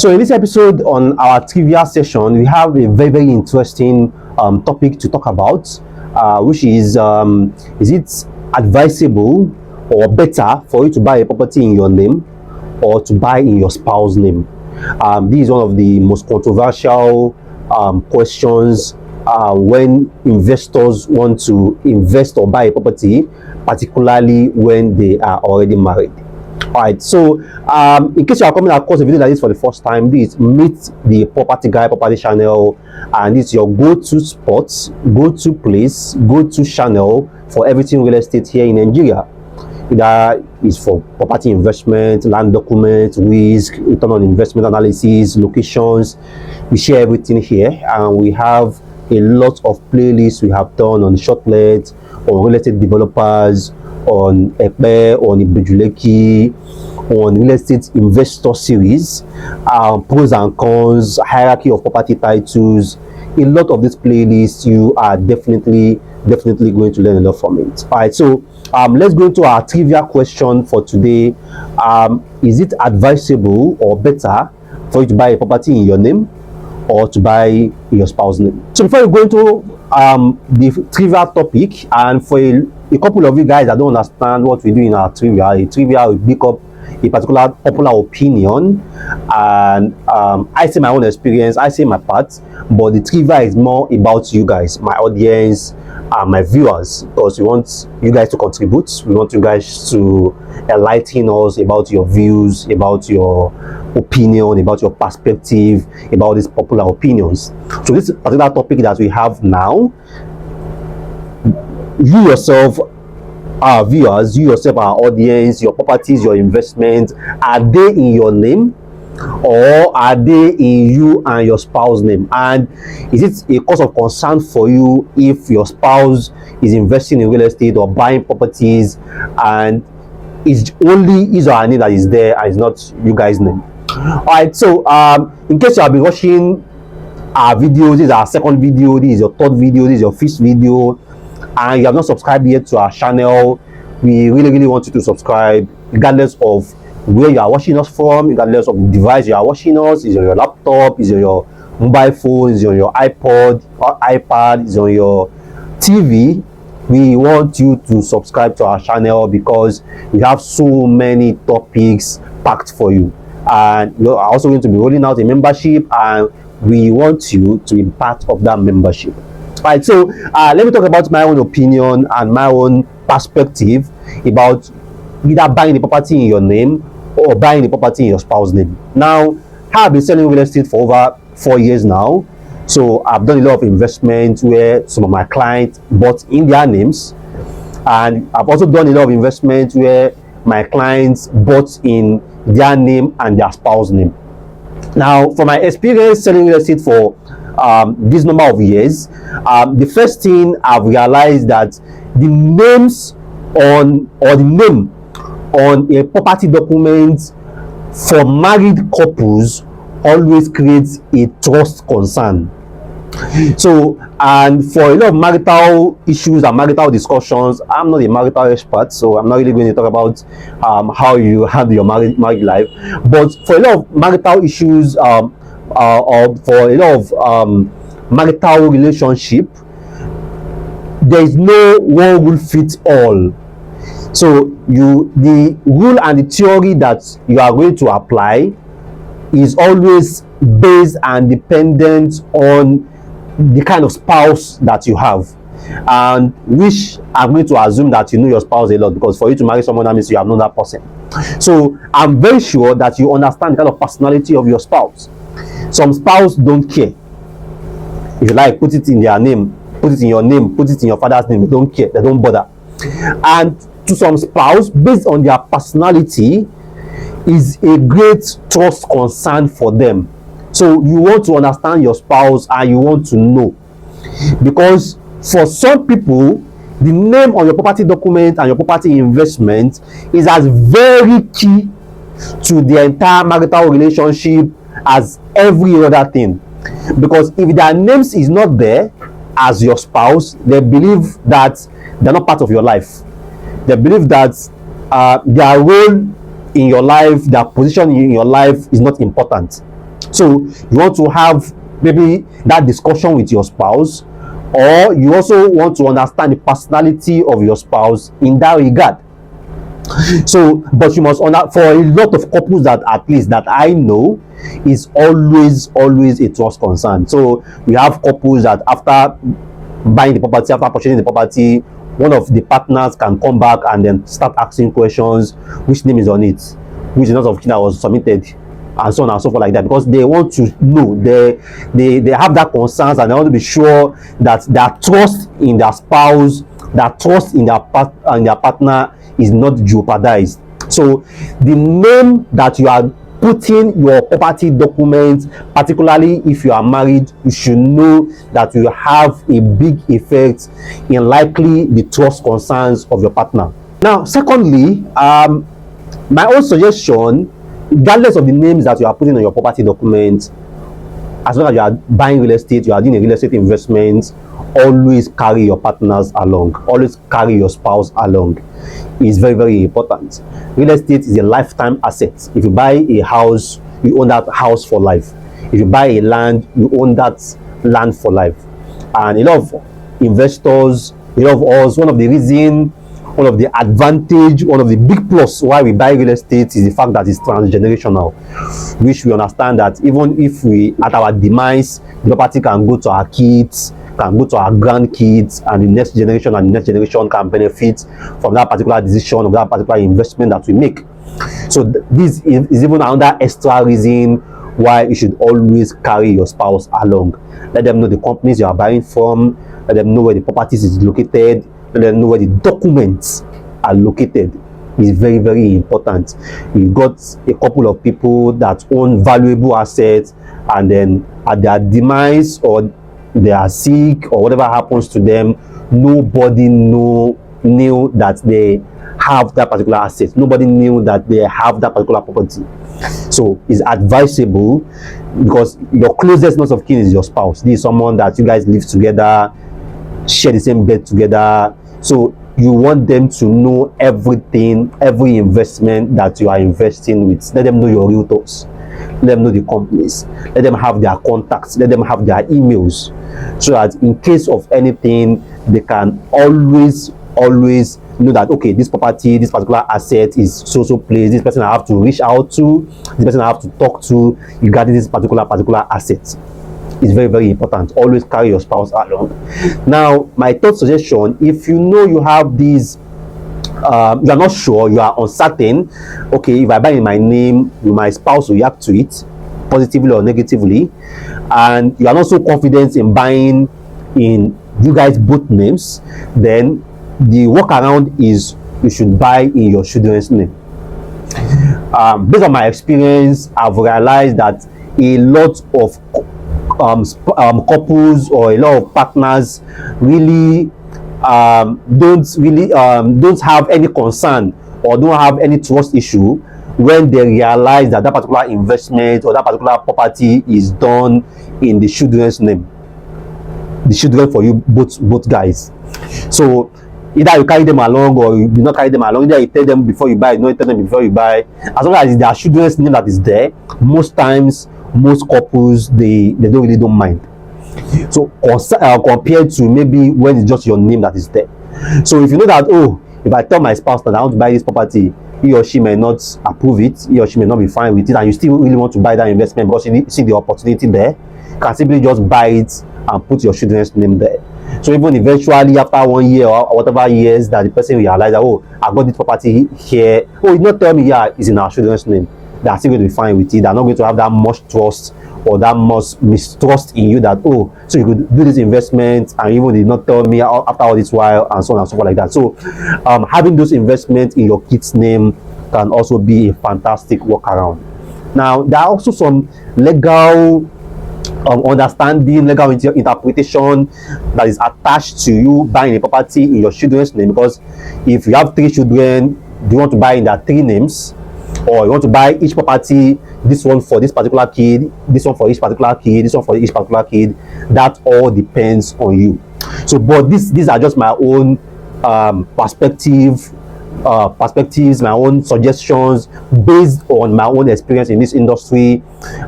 So in this episode on our trivia session, we have a very interesting topic to talk about, which is it advisable or better for you to buy a property in your name or to buy in your spouse's name? This is one of the most controversial questions when investors want to invest or buy a property, particularly when they are already married. Alright, so in case you are coming across a video like this for the first time, this Meet the Property Guy Property channel, and it's your go-to spot, go-to place, go-to channel for everything real estate here in Nigeria. That is for property investment, land documents, risk, return on investment analysis, locations. We share everything here, and we have a lot of playlists we have done on shortlet, on real estate developers, on Epe, on Ibejuleki, on real estate investor series, pros and cons, hierarchy of property titles. A lot of these playlists, you are definitely going to learn a lot from it. All right, so let's go into our trivia question for today. Is it advisable or better for you to buy a property in your name or to buy in your spouse's name? So before we go into the trivia topic, and for a couple of you guys that don't understand what we do in our trivia, we pick up a particular popular opinion, and I say my own experience, I say my part, but the trivia is more about you guys, my audience, my viewers, because we want you guys to contribute. We want you guys to enlighten us about your views, about your opinion, about your perspective, about these popular opinions. So this particular topic that we have now, you yourself, our viewers, you yourself, our audience, your properties, your investments, are they in your name or are they in you and your spouse's name? And is it a cause of concern for you if your spouse is investing in real estate or buying properties and it's only his or her name that is there and it's not you guys' name? All right, so in case you have been watching our videos, this is our second video, this is your third video, this is your fifth video, and you have not subscribed yet to our channel, we really want you to subscribe, regardless of where you are watching us from, regardless of the device you are watching us. Is on your laptop, is on your mobile phone, is on your iPod or iPad, is on your TV. We want you to subscribe to our channel because we have so many topics packed for you, and we are also going to be rolling out a membership, and we want you to be part of that membership. Right, so let me talk about my own opinion and my own perspective about either buying the property in your name or buying the property in your spouse's name. Now, I've been selling real estate for over 4 years now, so I've done a lot of investments where some of my clients bought in their names, and I've also done a lot of investments where my clients bought in their name and their spouse's name. Now, from my experience selling real estate for this number of years, the first thing I've realized that the names on or the name on a property document for married couples always creates a trust concern. So, and for a lot of marital issues and marital discussions, I'm not a marital expert, so I'm not really going to talk about how you have your married life, but for a lot of marital issues, or for a lot of marital relationship, there is no one rule fits all. So the rule and the theory that you are going to apply is always based and dependent on the kind of spouse that you have, and which I'm going to assume that you know your spouse a lot, because for you to marry someone, that means you have known that person. So I'm very sure that you understand the kind of personality of your spouse. Some spouse don't care. If you like, put it in their name, put it in your name, put it in your father's name, they don't care, they don't bother. And to some spouse, based on their personality, is a great trust concern for them. So you want to understand your spouse and you want to know, because for some people, the name on your property document and your property investment is as very key to the entire marital relationship as every other thing. Because if their names is not there as your spouse, they believe that they're not part of your life. They believe that their role in your life, their position in your life is not important. So you want to have maybe that discussion with your spouse, or you also want to understand the personality of your spouse in that regard. So but you must for a lot of couples that at least that I know, is always a trust concern. So we have couples that after buying the property, after purchasing the property, one of the partners can come back and then start asking questions: which name is on it, which is not of kin that was submitted, and so on and so forth, like that, because they want to know, they have that concerns, and they want to be sure that their trust in their spouse, their trust in their partner is not jeopardized. So the name that you are putting your property documents, particularly if you are married, you should know that you have a big effect in likely the trust concerns of your partner. Now, secondly, my own suggestion, regardless of the names that you are putting on your property documents, as long as you are buying real estate, you are doing a real estate investment, always carry your partners along, always carry your spouse along. Is very important. Real estate is a lifetime asset. If you buy a house, you own that house for life. If you buy a land, you own that land for life. And a lot of investors, a lot of us, one of the reason, one of the advantage, one of the big plus why we buy real estate is the fact that it's transgenerational, which we understand that even if we, at our demise, the property can go to our kids, can go to our grandkids, and the next generation can benefit from that particular decision, of that particular investment that we make. So this is even another extra reason why you should always carry your spouse along. Let them know the companies you are buying from, let them know where the properties is located, let them know where the documents are located. Is very important. You've got a couple of people that own valuable assets, and then at their demise, or they are sick, or whatever happens to them, nobody knew that they have that particular asset. Nobody knew that they have that particular property. So it's advisable, because your closest nurse of kin is your spouse. This is someone that you guys live together, share the same bed together. So you want them to know everything, every investment that you are investing with. Let them know your realtors, let them know the companies, let them have their contacts, let them have their emails, so that in case of anything, they can always know that, okay, this property, this particular asset is so place, this person I have to reach out to, this person I have to talk to regarding this particular asset. Is very important. Always carry your spouse along. Now, my third suggestion, if you know you have these, you are not sure, you are uncertain, okay, if I buy in my name, will my spouse react to it positively or negatively, and you are not so confident in buying in you guys both names, then the workaround is you should buy in your children's name. Based on my experience, I've realized that a lot of couples, or a lot of partners really don't have any concern, or don't have any trust issue when they realize that that particular investment or that particular property is done in the children's name, the children for you both guys. So either you carry them along, or you do not carry them along. Either you tell them before you buy, you don't tell them before you buy. As long as it's their children's name that is there, most times, most couples, they don't mind. So compared to maybe when it's just your name that is there. So if you know that, oh, if I tell my spouse that I want to buy this property, he or she may not approve it, he or she may not be fine with it, and you still really want to buy that investment because you see the opportunity there, you can simply just buy it and put your children's name there. So even eventually, after 1 year or whatever years, that the person realizes that, oh, I got this property here, oh, you not tell me, yeah, it's in our children's name, they are still going to be fine with it. They're not going to have that much trust or that much mistrust in you, that, oh, so you could do this investment and even did not tell me after all this while, and so on and so forth, like that. So having those investments in your kid's name can also be a fantastic workaround. Now, there are also some legal understanding, legal interpretation that is attached to you buying a property in your children's name. Because if you have 3 children, do you want to buy in their 3 names, or you want to buy each property, this one for this particular kid, this one for each particular kid, this one for each particular kid? That all depends on you. So but these are just my own perspective, perspectives, my own suggestions based on my own experience in this industry,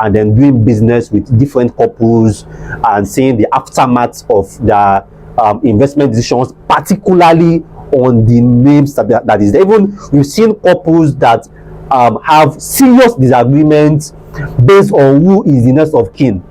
and then doing business with different couples and seeing the aftermath of their investment decisions, particularly on the names that is there. Even we've seen couples that have serious disagreements based on who is the next of kin.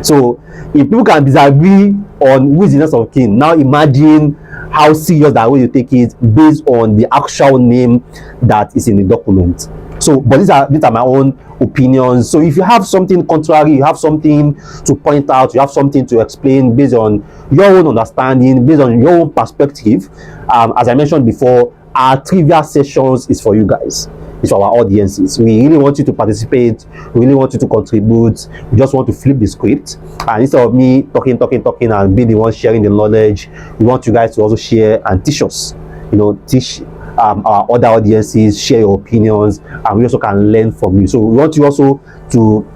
So if people can disagree on who is the next of kin, now imagine how serious that way you take it based on the actual name that is in the document. So, but these are my own opinions. So if you have something contrary, you have something to point out, you have something to explain based on your own understanding, based on your own perspective, as I mentioned before, our trivia sessions is for you guys. It's for our audiences. We really want you to participate. We really want you to contribute. We just want to flip the script. And instead of me talking and be the one sharing the knowledge, we want you guys to also share and teach us. Teach our other audiences, share your opinions, and we also can learn from you. So we want you also to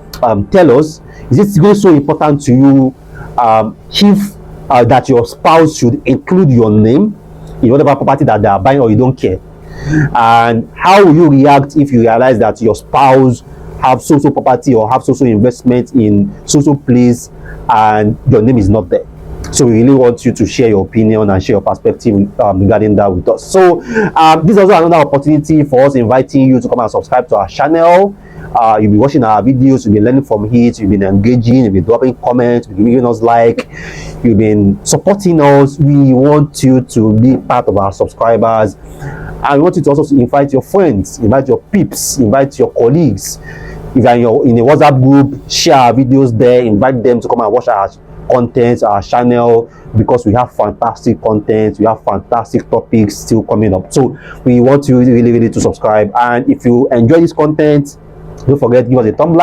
tell us, is it really so important to you if that your spouse should include your name in whatever property that they are buying, or you don't care? And how will you react if you realize that your spouse have so property or have so investment in so place and your name is not there? So we really want you to share your opinion and share your perspective regarding that with us. So this is also another opportunity for us inviting you to come and subscribe to our channel. You'll be watching our videos, you'll be learning from it, you'll be engaging, you'll be dropping comments, you'll be giving us like, you've been supporting us. We want you to be part of our subscribers, and we want you to also invite your friends, invite your peeps, invite your colleagues. If you're in a WhatsApp group, share our videos there, invite them to come and watch our content, our channel, because we have fantastic content, we have fantastic topics still coming up. So we want you really to subscribe. And if you enjoy this content, don't forget, give us a thumb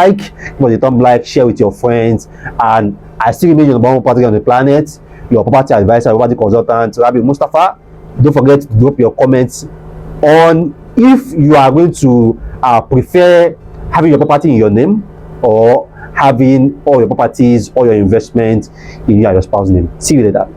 like, share with your friends. And I still remain your number one property on the planet, your property advisor, property consultant, Rabi Mustafa. Don't forget to drop your comments on if you are going to prefer having your property in your name, or having all your properties, all your investments in your spouse's name. See you later.